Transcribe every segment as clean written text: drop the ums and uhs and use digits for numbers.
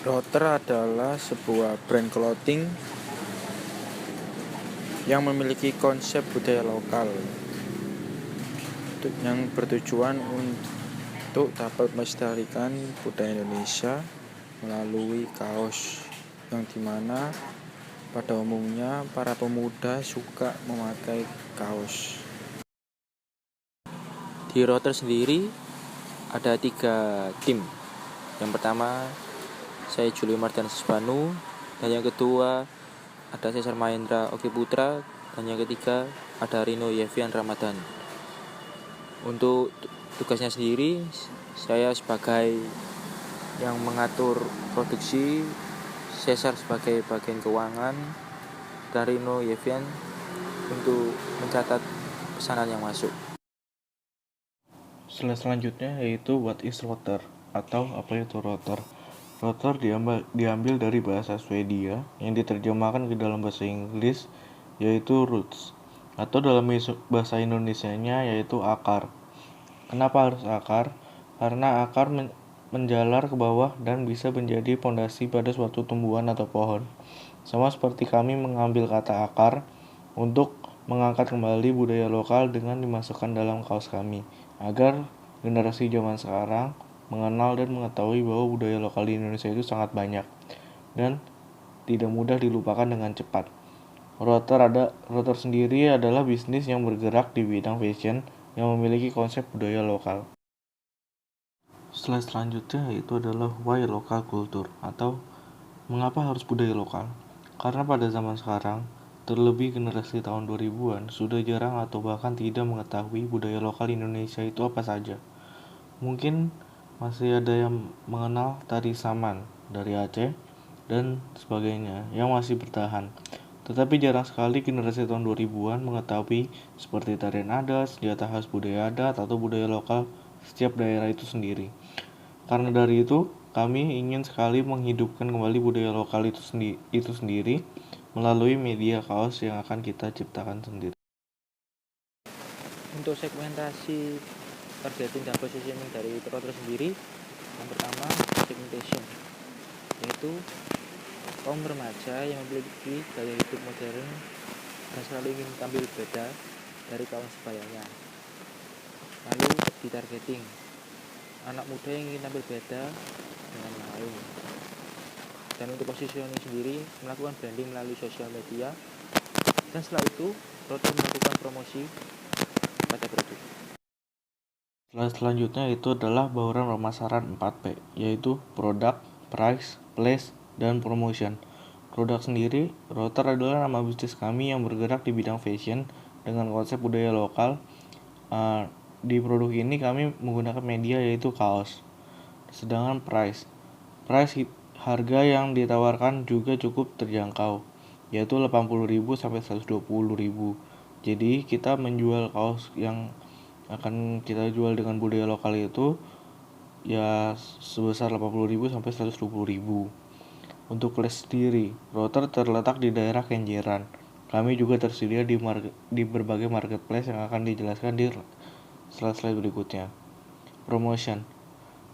Router adalah sebuah brand clothing yang memiliki konsep budaya lokal yang bertujuan untuk dapat melestarikan budaya Indonesia melalui kaos yang dimana pada umumnya para pemuda suka memakai kaos. Di Router sendiri ada 3 tim. Yang pertama saya Juli Mardian Sisbanu, dan yang kedua ada Cesar Mahendra Oki Putra, dan yang ketiga ada Rino Yevian Ramadan. Untuk tugasnya sendiri, saya sebagai yang mengatur produksi, Cesar sebagai bagian keuangan, dan Rino Yevian untuk mencatat pesanan yang masuk. Selanjutnya yaitu what is router atau apa itu router. Router diambil dari bahasa Swedia yang diterjemahkan ke dalam bahasa Inggris yaitu roots, atau dalam bahasa Indonesianya yaitu akar. Kenapa harus akar? Karena akar menjalar ke bawah dan bisa menjadi fondasi pada suatu tumbuhan atau pohon. Sama seperti kami mengambil kata akar untuk mengangkat kembali budaya lokal dengan dimasukkan dalam kaos kami, agar generasi zaman sekarang mengenal dan mengetahui bahwa budaya lokal di Indonesia itu sangat banyak dan tidak mudah dilupakan dengan cepat. Router sendiri adalah bisnis yang bergerak di bidang fashion yang memiliki konsep budaya lokal. Slide selanjutnya itu adalah why local culture atau mengapa harus budaya lokal. Karena pada zaman sekarang, terlebih generasi tahun 2000-an, sudah jarang atau bahkan tidak mengetahui budaya lokal Indonesia itu apa saja. Mungkin masih ada yang mengenal tari saman dari Aceh dan sebagainya yang masih bertahan. Tetapi jarang sekali generasi tahun 2000-an mengetahui seperti tarian adat, senjata khas budaya adat, atau budaya lokal setiap daerah itu sendiri. Karena dari itu, kami ingin sekali menghidupkan kembali budaya lokal itu sendiri melalui media kaos yang akan kita ciptakan sendiri. Untuk segmentasi targeting dan positioning dari Router sendiri, yang pertama segmentation, yaitu kaum remaja yang memiliki gaya hidup modern dan selalu ingin tampil beda dari kawan sebayanya. Lalu di targeting, anak muda yang ingin tampil beda dengan yang lain. Dan untuk positioning sendiri, melakukan branding melalui sosial media, dan setelah itu Router melakukan promosi pada produk. Selanjutnya itu adalah bauran pemasaran 4P, yaitu product, price, place, dan promotion. Produk sendiri, Router adalah nama bisnis kami yang bergerak di bidang fashion dengan konsep budaya lokal. Di produk ini kami menggunakan media yaitu kaos. Sedangkan price harga yang ditawarkan juga cukup terjangkau, yaitu 80.000 sampai 120.000. Jadi kita menjual kaos yang akan kita jual dengan budaya lokal itu ya sebesar 80.000 sampai 120.000. Untuk kelas sendiri, Router terletak di daerah Kenjeran. Kami juga tersedia di berbagai marketplace yang akan dijelaskan di slide berikutnya. Promotion.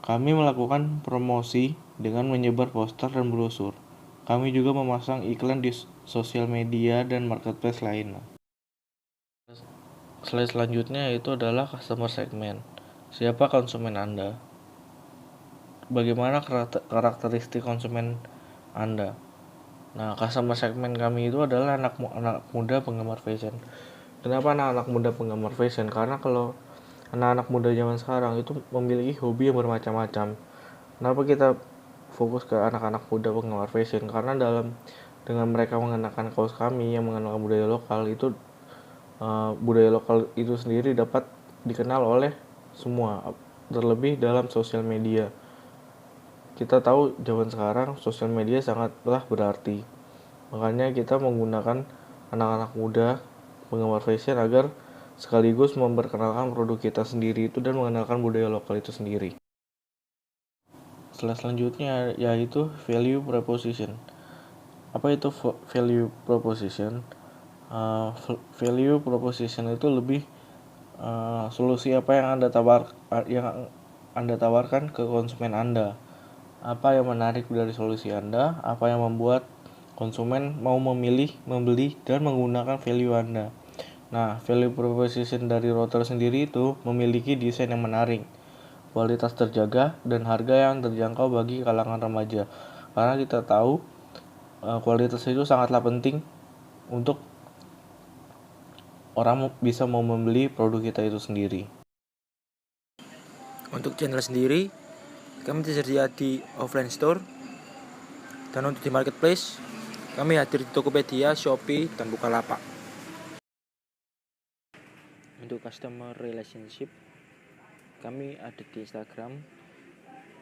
Kami melakukan promosi dengan menyebar poster dan brosur. Kami juga memasang iklan di sosial media dan marketplace lain. Slide selanjutnya itu adalah customer segment. Siapa konsumen Anda? Bagaimana karakteristik konsumen Anda? Nah, customer segment kami itu adalah anak muda penggemar fashion. Kenapa anak-anak muda penggemar fashion? Karena kalau anak-anak muda zaman sekarang itu memiliki hobi yang bermacam-macam. Kenapa kita fokus ke anak-anak muda penggemar fashion? Karena dengan mereka mengenakan kaos kami yang mengenalkan budaya lokal itu, budaya lokal itu sendiri dapat dikenal oleh semua, terlebih dalam sosial media. Kita tahu zaman sekarang sosial media sangatlah berarti, makanya kita menggunakan anak-anak muda penggemar fashion agar sekaligus memperkenalkan produk kita sendiri itu dan mengenalkan budaya lokal itu sendiri. Selanjutnya yaitu value proposition. Apa itu value proposition? Value proposition itu lebih solusi apa yang Anda tawarkan ke konsumen Anda. Apa yang menarik dari solusi Anda? Apa yang membuat konsumen mau memilih, membeli, dan menggunakan value Anda? Nah, value proposition dari router sendiri itu memiliki desain yang menarik, kualitas terjaga, dan harga yang terjangkau bagi kalangan remaja. Karena kita tahu kualitas itu sangatlah penting untuk orang bisa mau membeli produk kita itu sendiri. Untuk channel sendiri, kami tersedia di offline store, dan untuk di marketplace, kami hadir di Tokopedia, Shopee, dan Bukalapak. Untuk customer relationship, kami ada di Instagram,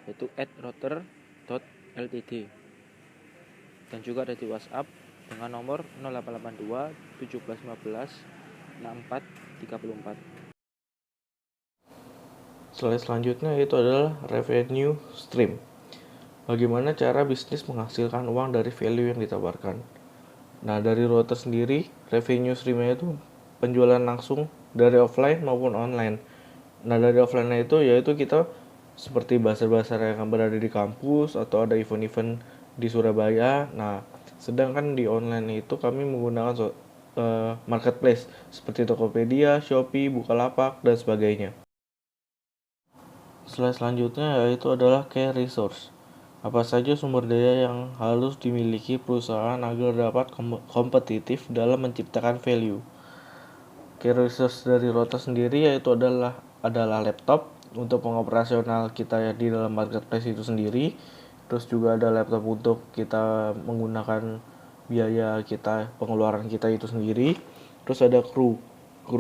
yaitu @router.ltd, dan juga ada di WhatsApp dengan nomor 0882 1715 6434. Slide selanjutnya itu adalah revenue stream. Bagaimana cara bisnis menghasilkan uang dari value yang ditawarkan. Nah, dari router sendiri, revenue streamnya itu penjualan langsung dari offline maupun online. Nah, dari offline itu yaitu kita seperti bazar-bazar yang berada di kampus atau ada event-event di Surabaya. Nah, sedangkan di online itu kami menggunakan marketplace seperti Tokopedia, Shopee, Bukalapak, dan sebagainya. Slide selanjutnya yaitu adalah key resource. Apa saja sumber daya yang harus dimiliki perusahaan agar dapat kompetitif dalam menciptakan value. Key resource dari router sendiri yaitu adalah laptop untuk pengoperasional kita di dalam marketplace itu sendiri. Terus juga ada laptop untuk kita menggunakan biaya kita, pengeluaran kita itu sendiri. Terus ada kru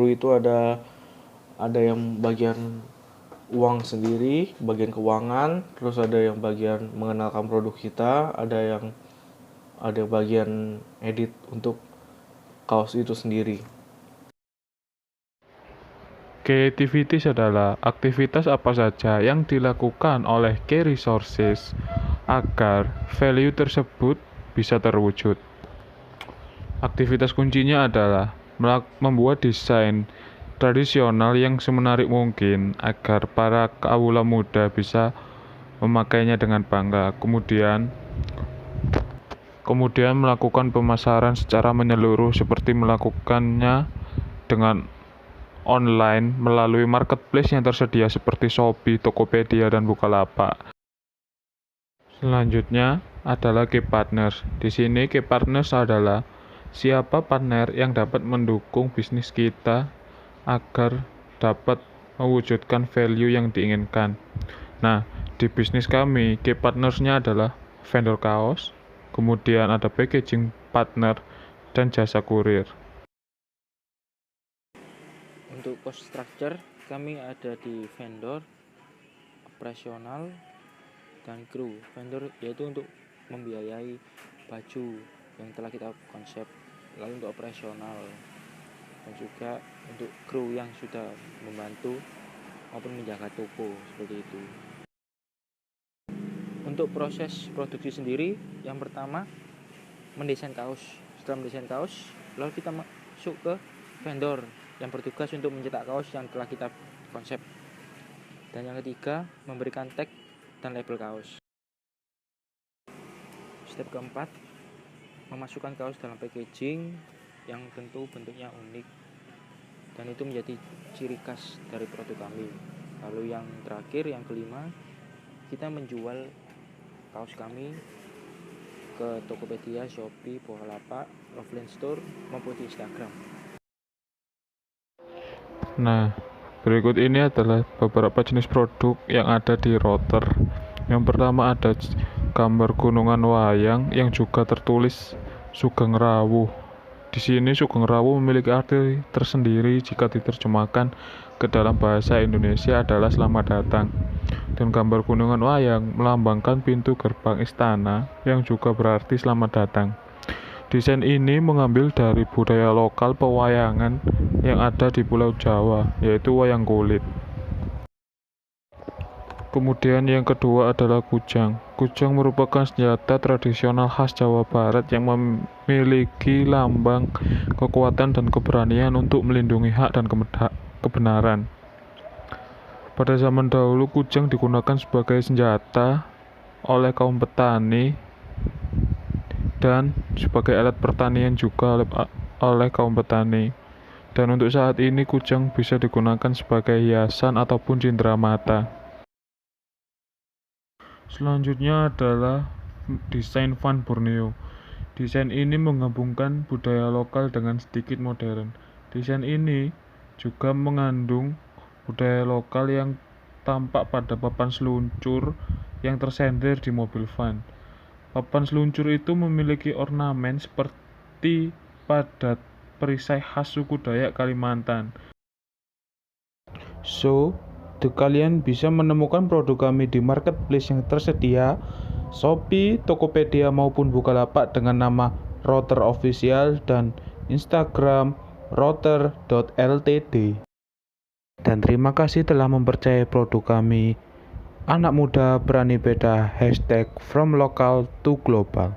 itu ada yang bagian uang sendiri, bagian keuangan, terus ada yang bagian mengenalkan produk kita, ada bagian edit untuk kaos itu sendiri. Key activities adalah aktivitas apa saja yang dilakukan oleh key resources agar value tersebut bisa terwujud. Aktivitas kuncinya adalah membuat desain tradisional yang semenarik mungkin agar para kawula muda bisa memakainya dengan bangga. Kemudian melakukan pemasaran secara menyeluruh seperti melakukannya dengan online melalui marketplace yang tersedia seperti Shopee, Tokopedia, dan Bukalapak. Selanjutnya adalah key partners. Di sini key partners adalah siapa partner yang dapat mendukung bisnis kita agar dapat mewujudkan value yang diinginkan. Nah, di bisnis kami, key partnersnya adalah vendor kaos, kemudian ada packaging partner, dan jasa kurir. Untuk cost structure, kami ada di vendor, operasional, dan kru. Vendor yaitu untuk membiayai baju yang telah kita konsep, lalu untuk operasional, dan juga untuk kru yang sudah membantu maupun menjaga toko, seperti itu. Untuk proses produksi sendiri, yang pertama mendesain kaos. Setelah mendesain kaos, lalu kita masuk ke vendor yang bertugas untuk mencetak kaos yang telah kita konsep. Dan yang ketiga, memberikan tag dan label kaos. Step keempat, memasukkan kaos dalam packaging yang tentu bentuknya unik, dan itu menjadi ciri khas dari produk kami. Lalu yang terakhir, yang kelima, kita menjual kaos kami ke Tokopedia, Shopee, Bukalapak, offline store maupun di Instagram. Nah, berikut ini adalah beberapa jenis produk yang ada di router. Yang pertama ada gambar gunungan wayang yang juga tertulis Sugeng Rawuh. Di sini Sugeng Rawuh memiliki arti tersendiri jika diterjemahkan ke dalam bahasa Indonesia adalah selamat datang. Dan gambar gunungan wayang melambangkan pintu gerbang istana yang juga berarti selamat datang. Desain ini mengambil dari budaya lokal pewayangan yang ada di Pulau Jawa, yaitu wayang kulit. Kemudian yang kedua adalah kujang. Kujang merupakan senjata tradisional khas Jawa Barat yang memiliki lambang kekuatan dan keberanian untuk melindungi hak dan kebenaran. Pada zaman dahulu, kujang digunakan sebagai senjata oleh kaum petani dan sebagai alat pertanian juga oleh kaum petani. Dan untuk saat ini kujang bisa digunakan sebagai hiasan ataupun cindera mata. Selanjutnya adalah desain Van Borneo. Desain ini menggabungkan budaya lokal dengan sedikit modern. Desain ini juga mengandung budaya lokal yang tampak pada papan seluncur yang tersender di mobil van. Papan seluncur itu memiliki ornamen seperti pada perisai khas suku Dayak Kalimantan. So, kalian bisa menemukan produk kami di marketplace yang tersedia, Shopee, Tokopedia maupun Bukalapak dengan nama Router Official dan Instagram router.ltd. Dan terima kasih telah mempercayai produk kami. Anak muda berani beda #from local to global.